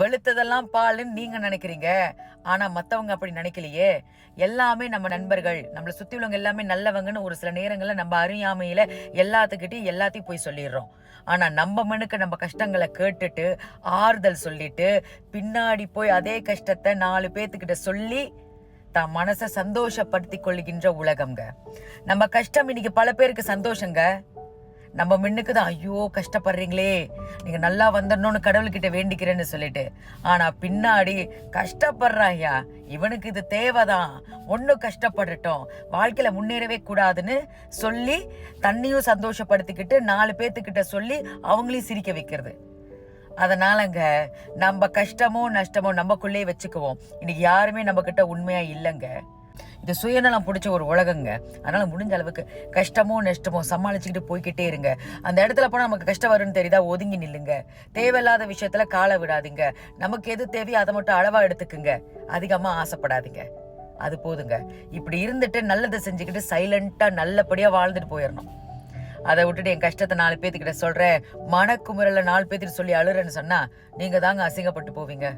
வெளுத்ததெல்லாம் பாலுன்னு நீங்க நினைக்கிறீங்க, ஆனா மத்தவங்க அப்படி நினைக்கலையே. எல்லாமே நம்ம நண்பர்கள், நம்மளை சுத்தி உள்ளவங்க எல்லாமே நல்லவங்கன்னு ஒரு சில நேரங்கள்ல நம்ம அறியாமையில எல்லாத்துக்கிட்டையும் எல்லாத்தையும் போய் சொல்லிடுறோம். ஆனா நம்ம மனுக்கு நம்ம கஷ்டங்களை கேட்டுட்டு ஆறுதல் சொல்லிட்டு பின்னாடி போய் அதே கஷ்டத்தை 4 பேத்துக்கிட்ட சொல்லி தான் மனசை சந்தோஷப்படுத்தி கொள்ளுகின்ற உலகம்ங்க. நம்ம கஷ்டம் இன்னைக்கு பல பேருக்கு சந்தோஷங்க. நம்ம மின்னுக்கு தான் ஐயோ கஷ்டப்படுறீங்களே, நீங்க நல்லா வந்துடணும்னு கடவுள்கிட்ட வேண்டிக்கிறேன்னு சொல்லிட்டு, ஆனா பின்னாடி கஷ்டப்படுறாயா, இவனுக்கு இது தேவைதான், ஒன்னும் கஷ்டப்படட்டும், வாழ்க்கையில முன்னேறவே கூடாதுன்னு சொல்லி தன்னையும் சந்தோஷப்படுத்திக்கிட்டு 4 பேத்துக்கிட்ட சொல்லி அவங்களையும் சிரிக்க வைக்கிறது. அதனாலங்க நம்ம கஷ்டமோ நஷ்டமோ நமக்குள்ளே வச்சுக்குவோம். இன்னைக்கு யாருமே நம்ம கிட்ட உண்மையா இல்லைங்க. இது சுயநலம் பிடிச்ச ஒரு உலகங்க. அதனால முடிஞ்ச அளவுக்கு கஷ்டமோ நஷ்டமோ சமாளிச்சுக்கிட்டு போய்கிட்டே இருங்க. அந்த இடத்துல போனால் நமக்கு கஷ்டம் வரும்னு தெரியுதா, ஒதுங்கி நில்லுங்க. தேவையில்லாத விஷயத்துல காலை விடாதீங்க. நமக்கு எது தேவையோ அதை மட்டும் அளவா எடுத்துக்குங்க. அதிகமா ஆசைப்படாதீங்க. அது போதுங்க. இப்படி இருந்துட்டு நல்லதை செஞ்சுக்கிட்டு சைலண்டா நல்லபடியா வாழ்ந்துட்டு போயிடணும். அதை விட்டுட்டு என் கஷ்டத்தை 4 பேத்துக்கிட்ட சொல்றேன், மனக்குமுறல 4 பேத்துக்கிட்ட சொல்லி அழுறேன்னு சொன்னா நீங்க தாங்க அசிங்கப்பட்டு போவீங்க.